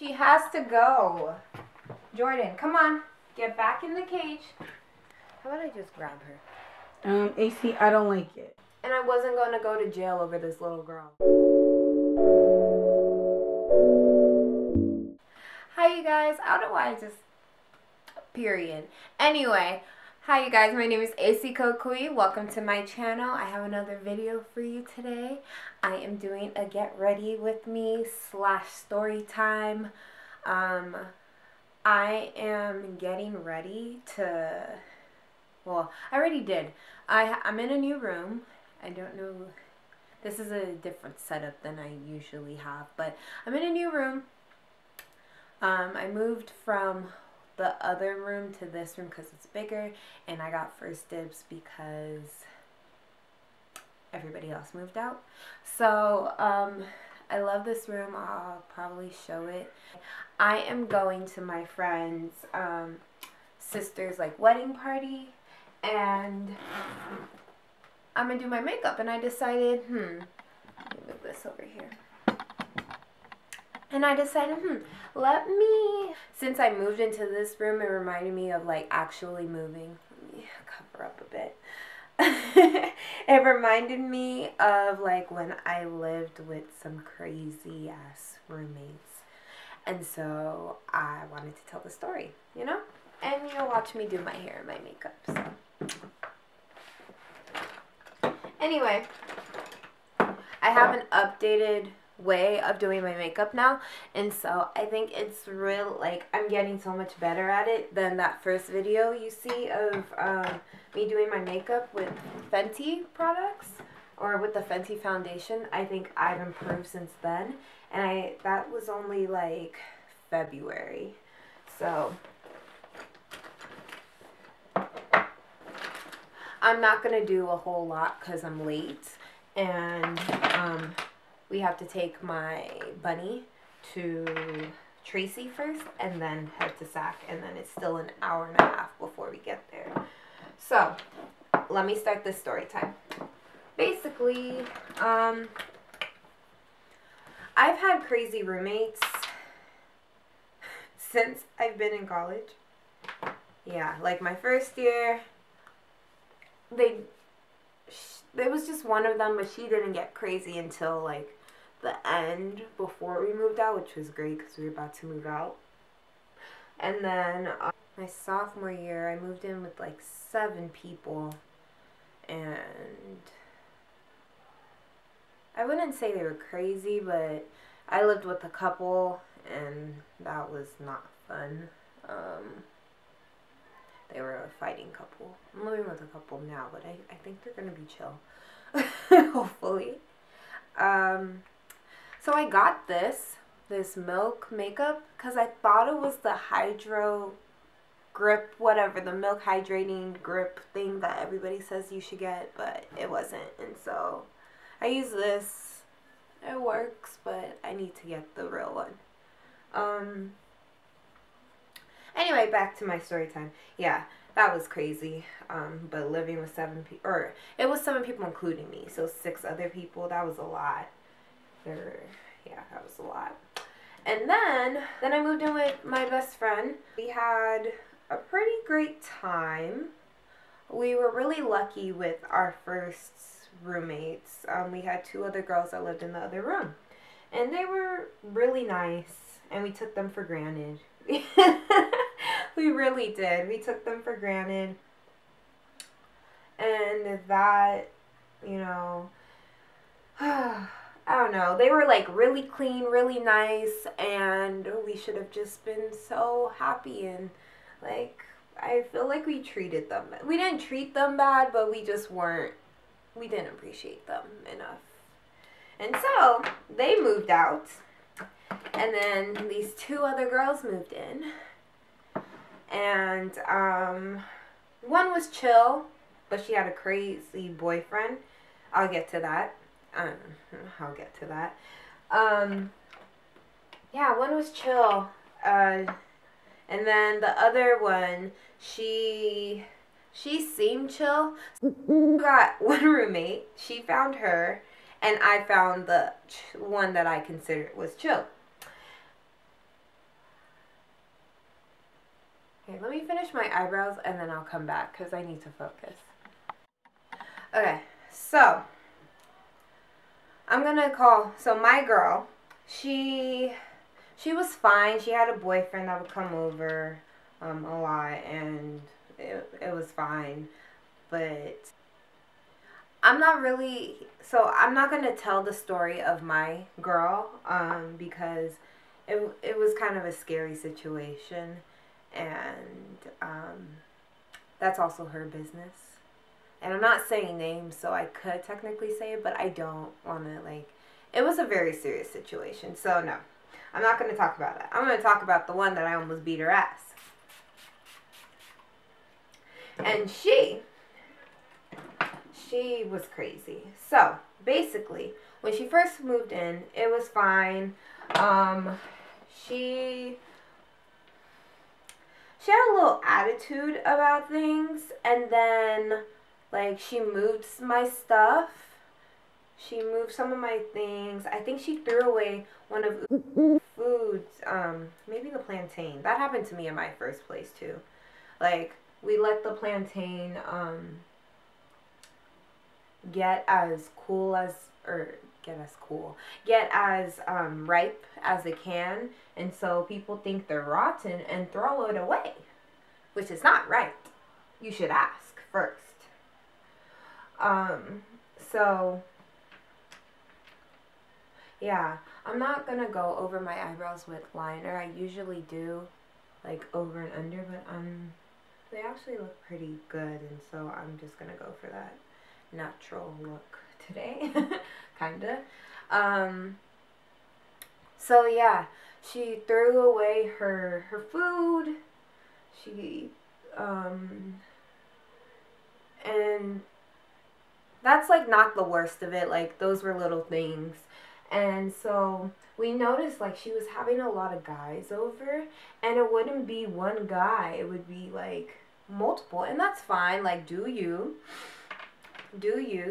She has to go. Jordan, come on. Get back in the cage. How about I just grab her? AC, I don't like it. And I wasn't going to go to jail over this little girl. Hi, you guys. I don't know why I just... Period. Anyway, hi, you guys. My name is Esi Kokui. Welcome to my channel. I have another video for you today. I am doing a get ready with me / story time. I am getting ready to... Well, I already did. I'm in a new room. I don't know. This is a different setup than I usually have, but I'm in a new room. I moved from the other room to this room because it's bigger, and I got first dibs because everybody else moved out. So, I love this room. I'll probably show it. I am going to my friend's sister's like wedding party, and I'm gonna do my makeup, and I decided, let me move this over here. And I decided, let me, since I moved into this room, it reminded me of like actually moving. Let me cover up a bit. It reminded me of like when I lived with some crazy ass roommates. And so I wanted to tell the story, you know? And you'll watch me do my hair and my makeup, so. Anyway, I have an updated way of doing my makeup now, and so I think it's real, like, I'm getting so much better at it than that first video you see of me doing my makeup with Fenty products, or with the Fenty foundation. I think I've improved since then, and that was only like February, so I'm not gonna do a whole lot because I'm late, and we have to take my bunny to Tracy first and then head to Sac, and then it's still an hour and a half before we get there. So let me start this story time. Basically, I've had crazy roommates since I've been in college. Yeah, like my first year, there was just one of them, but she didn't get crazy until like the end before we moved out, which was great because we were about to move out. And then my sophomore year, I moved in with like 7 people, and I wouldn't say they were crazy, but I lived with a couple, and that was not fun. They were a fighting couple. I'm living with a couple now, but I think they're gonna be chill. Hopefully. So I got this milk makeup because I thought it was the hydro grip, whatever, the milk hydrating grip thing that everybody says you should get, but it wasn't. And so I use this. It works, but I need to get the real one. Anyway, back to my story time. Yeah, that was crazy. But living with 7 people, or it was 7 people including me, so 6 other people, that was a lot. Yeah, that was a lot. And then I moved in with my best friend. We had a pretty great time. We were really lucky with our first roommates. We had 2 other girls that lived in the other room, and they were really nice, and we took them for granted. We really did. We took them for granted. And that, you know, I don't know. They were like really clean, really nice, and we should have just been so happy, and like, I feel like we treated them. We didn't treat them bad, but we just weren't, we didn't appreciate them enough. And so they moved out, and then these 2 other girls moved in. And one was chill, but she had a crazy boyfriend. I'll get to that. I'll get to that. Yeah, one was chill. And then the other one, she seemed chill. Got one roommate. She found her, and I found the one that I considered was chill. Okay, let me finish my eyebrows and then I'll come back because I need to focus. Okay, so I'm gonna call, so my girl, she was fine. She had a boyfriend that would come over a lot, and it was fine. But I'm not really, so I'm not gonna tell the story of my girl because it was kind of a scary situation, and that's also her business. And I'm not saying names, so I could technically say it, but I don't want to, like, it was a very serious situation. So, no, I'm not going to talk about that. I'm going to talk about the one that I almost beat her ass. And she was crazy. So, basically, when she first moved in, it was fine. She had a little attitude about things, and then, like, she moved my stuff. She moved some of my things. I think she threw away one of foods, maybe the plantain. That happened to me in my first place, too. Like, we let the plantain, get as ripe as it can, and so people think they're rotten and throw it away, which is not right. You should ask first. So yeah, I'm not gonna go over my eyebrows with liner. I usually do, like, over and under, but they actually look pretty good, and so I'm just gonna go for that natural look today. Kinda. So yeah, she threw away her food. She and that's, like, not the worst of it. Like, those were little things. And so we noticed, like, she was having a lot of guys over, and it wouldn't be one guy, it would be, like, multiple. And that's fine. Like, do you,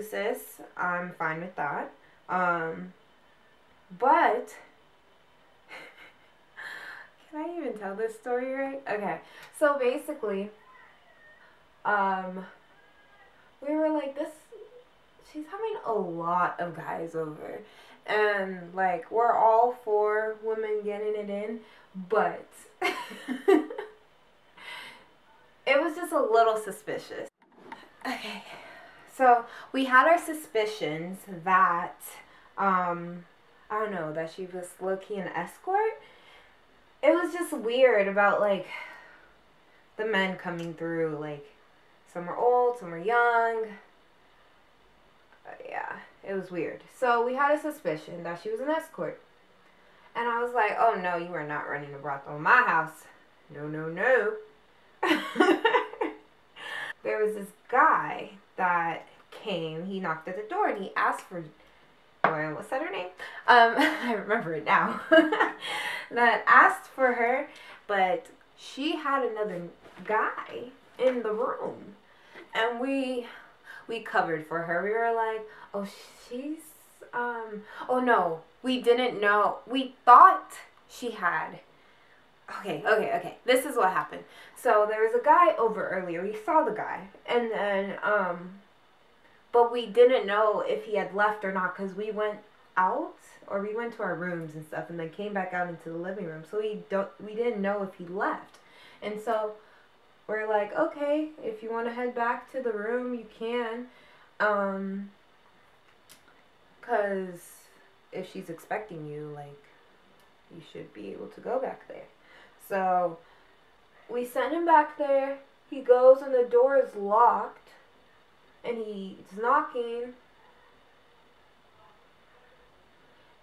sis. I'm fine with that. But can I even tell this story right? Okay, so basically, we were like, she's having a lot of guys over, and, like, we're all for women getting it in, but it was just a little suspicious. Okay, so we had our suspicions that, I don't know, that she was low-key an escort. It was just weird about, like, the men coming through. Like, some were old, some were young. Yeah, it was weird. So we had a suspicion that she was an escort. And I was like, oh no, you are not running a brothel in my house. No, no, no. There was this guy that came. He knocked at the door and he asked for, well, what's that her name? I remember it now. That asked for her, but she had another guy in the room, and we covered for her. We were like, oh, she's oh no, we didn't know. We thought she had. Okay. This is what happened. So there was a guy over earlier. We saw the guy, and then but we didn't know if he had left or not, because we went out, or we went to our rooms and stuff, and then came back out into the living room. So we didn't know if he left. And so we're like, okay, if you want to head back to the room, you can. Because if she's expecting you, like, you should be able to go back there. So we sent him back there. He goes and the door is locked. And he's knocking.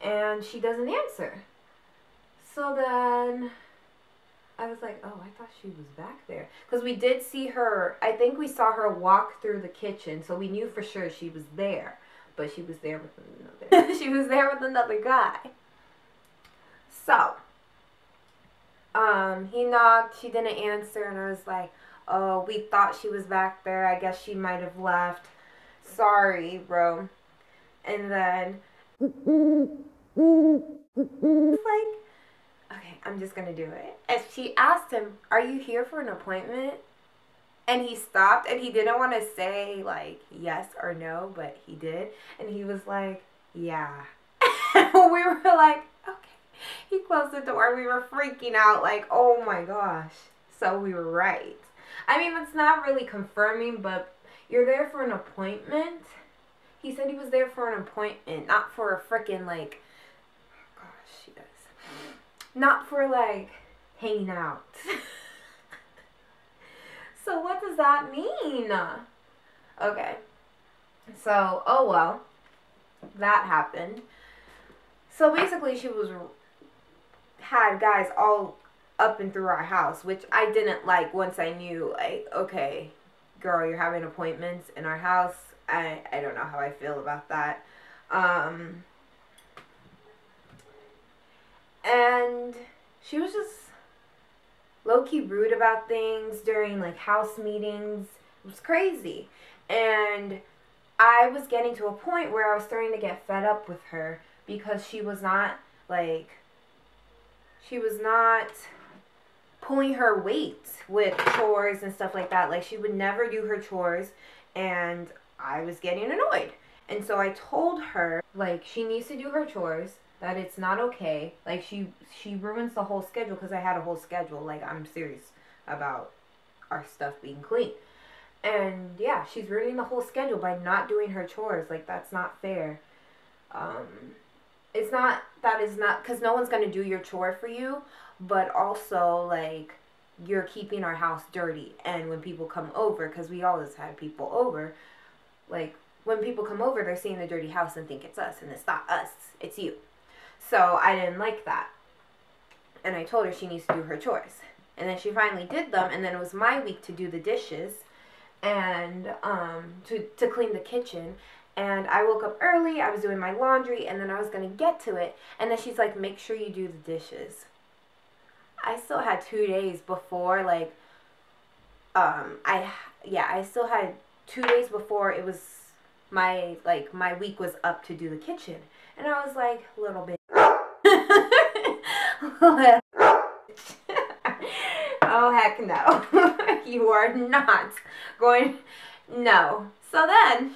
And she doesn't answer. So then I was like, oh, I thought she was back there. Because we did see her, I think we saw her walk through the kitchen. So we knew for sure she was there. But she was there with another she was there with another guy. So he knocked, she didn't answer, and I was like, oh, we thought she was back there. I guess she might have left. Sorry, bro. And then it's like, okay, I'm just gonna do it. And she asked him, are you here for an appointment? And he stopped, and he didn't want to say, like, yes or no, but he did. And he was like, yeah. We were like, okay. He closed the door. We were freaking out, like, oh my gosh. So we were right. I mean, it's not really confirming, but you're there for an appointment. He said he was there for an appointment, not for a freaking, like, gosh, she does. Not for, like, hanging out. So what does that mean? Okay. So, oh well. That happened. So basically she had guys all up and through our house, which I didn't like once I knew, like, okay, girl, you're having appointments in our house. I don't know how I feel about that. And she was just low-key rude about things during, like, house meetings. It was crazy. And I was getting to a point where I was starting to get fed up with her because she was not, like, pulling her weight with chores and stuff like that. Like, she would never do her chores, and I was getting annoyed. And so I told her, like, she needs to do her chores, that it's not okay. Like, she ruins the whole schedule, because I had a whole schedule. Like, I'm serious about our stuff being clean. And yeah, she's ruining the whole schedule by not doing her chores. Like, that's not fair. That is not, because no one's going to do your chore for you, but also, like, you're keeping our house dirty. And when people come over, because we always had people over, like, when people come over, they're seeing the dirty house and think it's us, and it's not us, it's you. So I didn't like that. And I told her she needs to do her chores. And then she finally did them, and then it was my week to do the dishes and to clean the kitchen. And I woke up early, I was doing my laundry, and then I was going to get to it. And then she's like, make sure you do the dishes. I still had 2 days before, like, I still had 2 days before it was my week was up to do the kitchen. And I was like, little bit. Oh, heck no. You are not going, no. So then,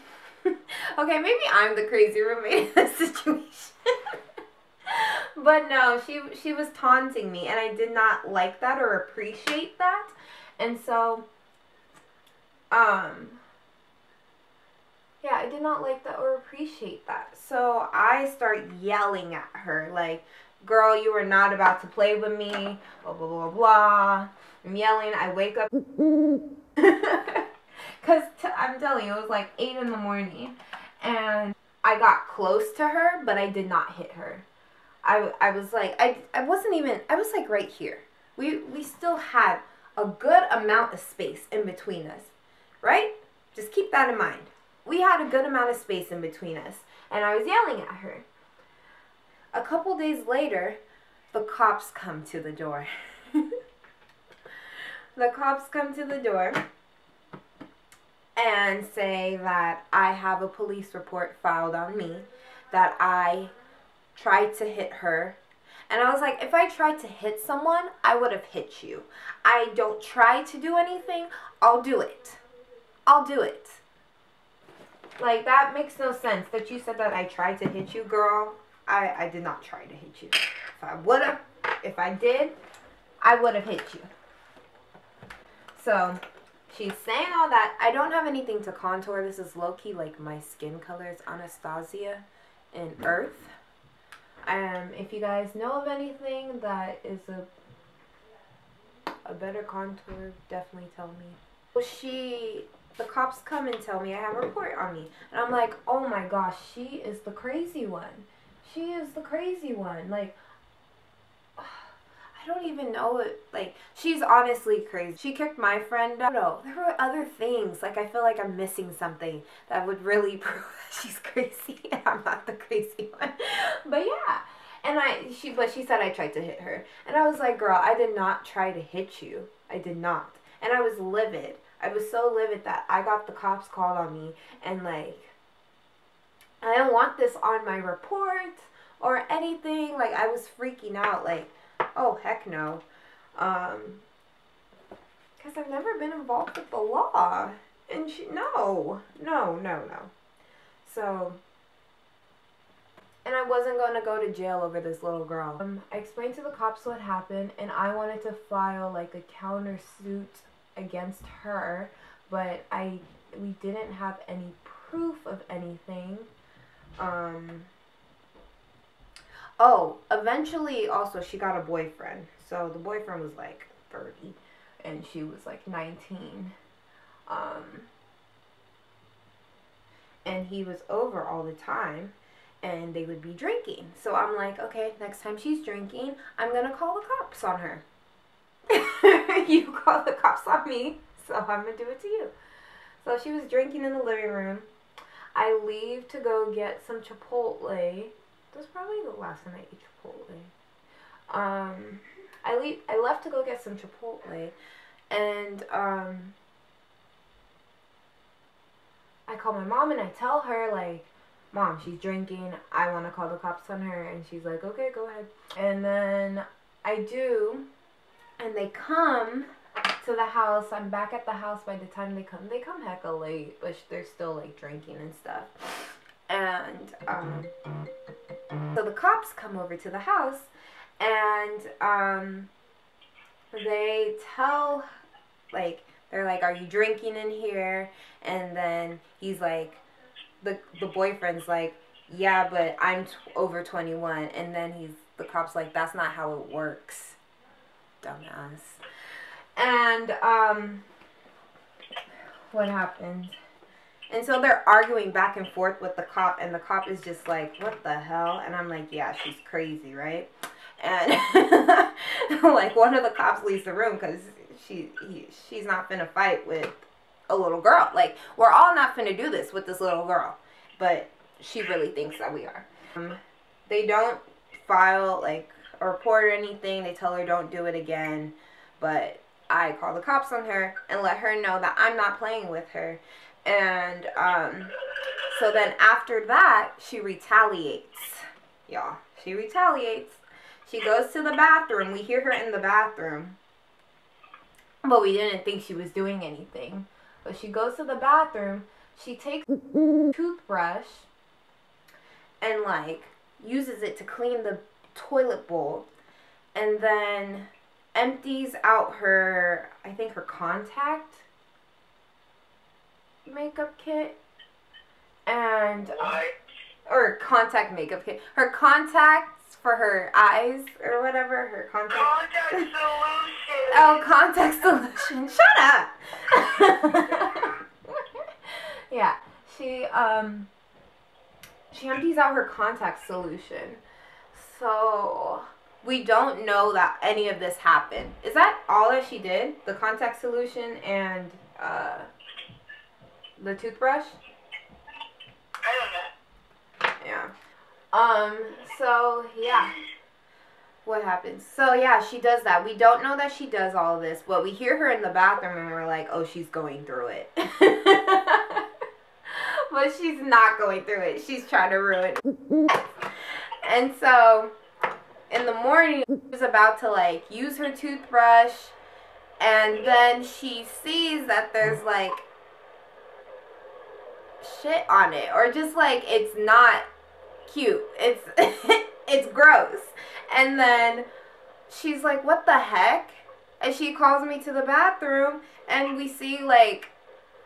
okay, maybe I'm the crazy roommate in this situation. But no, she was taunting me, and I did not like that or appreciate that. And so, yeah, I did not like that or appreciate that. So I start yelling at her, like, girl, you are not about to play with me, blah, blah, blah, blah. I'm yelling. I wake up. Because I'm telling you, it was like 8 in the morning. And I got close to her, but I did not hit her. I was like, I wasn't even, I was like right here. We still had a good amount of space in between us, right? Just keep that in mind. We had a good amount of space in between us. And I was yelling at her. A couple days later, the cops come to the door. The cops come to the door and say that I have a police report filed on me, that I tried to hit her. And I was like, if I tried to hit someone, I would have hit you. I don't try to do anything, I'll do it. I'll do it. Like, that makes no sense that you said that I tried to hit you, girl. I did not try to hit you. If I did, I would have hit you. So, she's saying all that. I don't have anything to contour. This is low-key like my skin color. It's Anastasia in Earth. If you guys know of anything that is a better contour, definitely tell me. Well, the cops come and tell me I have a report on me. And I'm like, oh my gosh, she is the crazy one. She is the crazy one. Like, I don't even know it. Like, she's honestly crazy. She kicked my friend out. No, there were other things. Like, I feel like I'm missing something that would really prove that she's crazy and I'm not the crazy one. But yeah. And she said I tried to hit her. And I was like, girl, I did not try to hit you. I did not. And I was livid. I was so livid that I got the cops called on me. And, like, I don't want this on my report or anything. Like, I was freaking out. Like, Oh, heck no. Because I've never been involved with the law. And no. So, and I wasn't going to go to jail over this little girl. I explained to the cops what happened, and I wanted to file like a countersuit against her, but we didn't have any proof of anything. Oh, eventually also she got a boyfriend. So the boyfriend was like 30 and she was like 19. And he was over all the time and they would be drinking. So I'm like, okay, next time she's drinking, I'm gonna call the cops on her. You call the cops on me, so I'm gonna do it to you. So she was drinking in the living room. I leave to go get some Chipotle. That was probably the last time I ate Chipotle. I left to go get some Chipotle, and I call my mom and I tell her, like, Mom, she's drinking, I want to call the cops on her, and she's like, okay, go ahead. And then I do, and they come to the house. I'm back at the house by the time they come. They come hecka late, but they're still, like, drinking and stuff. And so the cops come over to the house, and they tell, like, they're like, are you drinking in here? And then he's like, the boyfriend's like, yeah, but I'm over 21. And then the cop's like, that's not how it works, dumbass. And what happened? And so they're arguing back and forth with the cop, and the cop is just like, what the hell? And I'm like, yeah, she's crazy, right? And like, one of the cops leaves the room because she's not finna fight with a little girl. Like, we're all not finna do this with this little girl, but she really thinks that we are. They don't file like a report or anything. They tell her don't do it again, but I call the cops on her and let her know that I'm not playing with her. And so then after that, she retaliates. Y'all, she retaliates. She goes to the bathroom. We hear her in the bathroom, but we didn't think she was doing anything. But she goes to the bathroom. She takes a toothbrush and like uses it to clean the toilet bowl, and then empties out her, I think her contact makeup kit, and or contact makeup kit, her contacts for her eyes or whatever, her contact solution. Oh, contact solution. Shut up. Yeah, she empties out her contact solution. So we don't know that any of this happened. Is that all that she did? The contact solution and the toothbrush? I don't know. Yeah. So yeah. What happens? So yeah, she does that. We don't know that she does all of this, but we hear her in the bathroom and we're like, oh, she's going through it. But she's not going through it. She's trying to ruin it. And so in the morning, she's about to like use her toothbrush, and then she sees that there's like shit on it, or just like it's not cute. It's it's gross. And then she's like, what the heck? And she calls me to the bathroom, and we see like,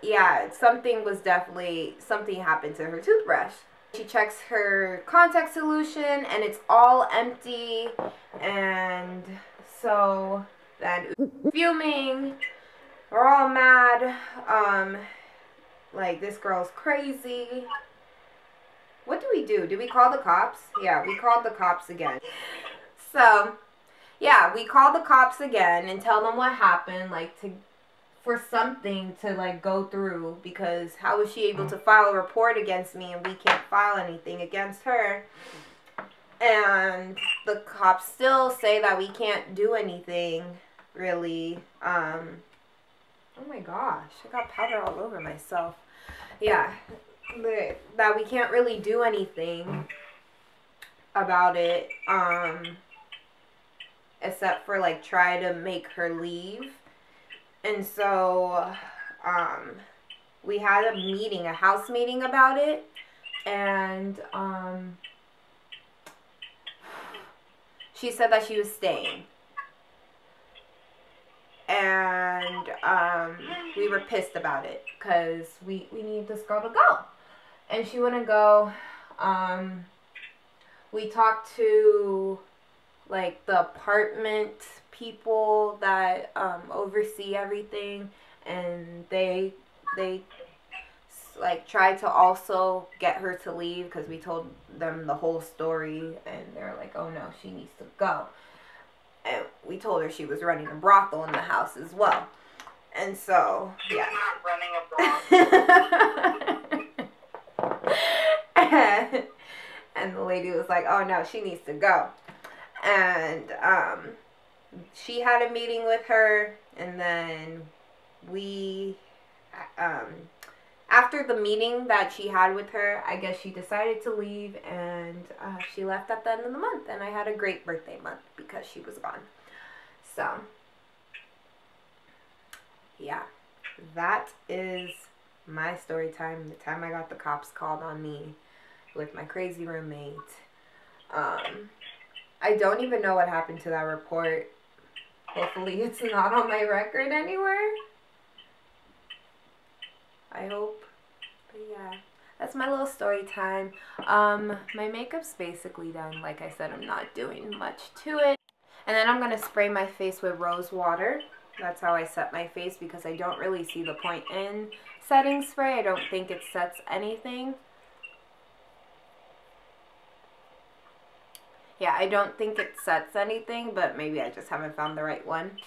yeah, something happened to her toothbrush. She checks her contact solution and it's all empty, and so then fuming, we're all mad, like this girl's crazy. What do we do? Do we call the cops? Yeah, we called the cops again. So yeah, we called the cops again and tell them what happened, like for something to like go through, because how was she able to file a report against me and we can't file anything against her? And the cops still say that we can't do anything, really. Oh my gosh, I got powder all over myself. Yeah, that we can't really do anything about it. except for like try to make her leave. And so we had a meeting, a house meeting about it, and she said that she was staying. And we were pissed about it because we need this girl to go. And she wouldn't go. We talked to like the apartment people that oversee everything, and they like tried to also get her to leave because we told them the whole story, and they're like, oh no, she needs to go. And we told her she was running a brothel in the house as well. And so, She's yeah. not running a brothel. And the lady was like, oh no, she needs to go. And she had a meeting with her, and then we, after the meeting that she had with her, I guess she decided to leave, and she left at the end of the month, and I had a great birthday month because she was gone. So, yeah, that is my story time. The time I got the cops called on me with my crazy roommate. I don't even know what happened to that report. Hopefully it's not on my record anywhere. I hope. But yeah, that's my little story time. My makeup's basically done. Like I said, I'm not doing much to it. And then I'm going to spray my face with rose water. That's how I set my face because I don't really see the point in setting spray. I don't think it sets anything. Yeah, I don't think it sets anything, but maybe I just haven't found the right one.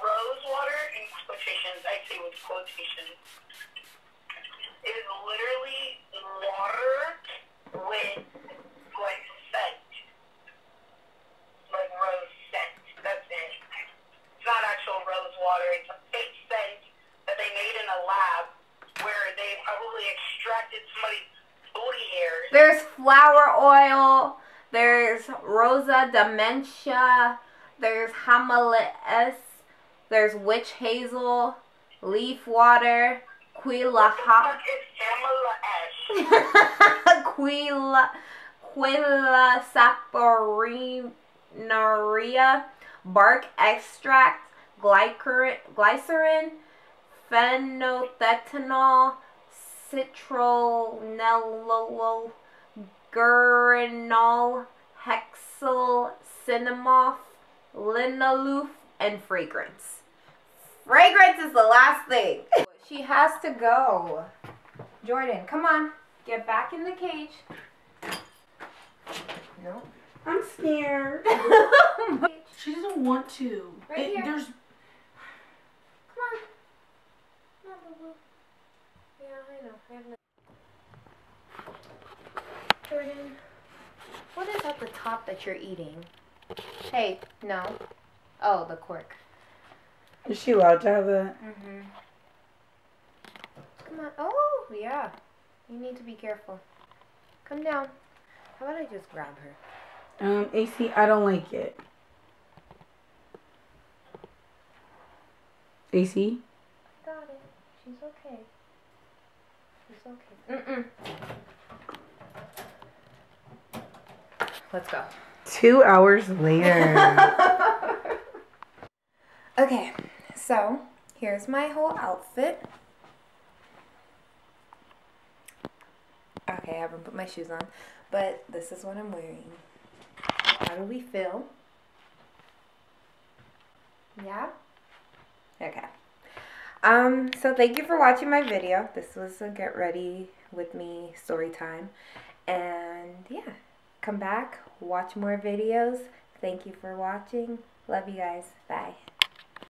Rose water, in quotations, I say with quotations, is literally water with like scent. Like rose scent. That's it. It's not actual rose water. It's a fake scent that they made in a lab where they probably extracted somebody's booty hairs. There's flower oil. There's Rosa Dementia. There's Himalayas. There's witch hazel, leaf water, Quila hot. Quila saponaria, bark extract, glycerin, phenolethanol, citronellol, guranol, hexyl, cinnamon, linalool, and fragrance. Fragrance is the last thing. She has to go. Jordan, come on. Get back in the cage. No. I'm scared. She doesn't want to. Right here. There's... Come on. Come on, boo-boo. Yeah, I know. I have no... Jordan, what is at the top that you're eating? Hey, no. Oh, the cork. Is she allowed to have that? Mm-hmm. Come on. Oh, yeah. You need to be careful. Come down. How about I just grab her? AC, I don't like it. AC? Got it. She's okay. She's okay. Let's go. 2 hours later. Okay, so here's my whole outfit. Okay, I haven't put my shoes on, but this is what I'm wearing. How do we feel? Yeah? Okay. So thank you for watching my video. This was a get ready with me story time. And yeah, come back, watch more videos. Thank you for watching. Love you guys. Bye.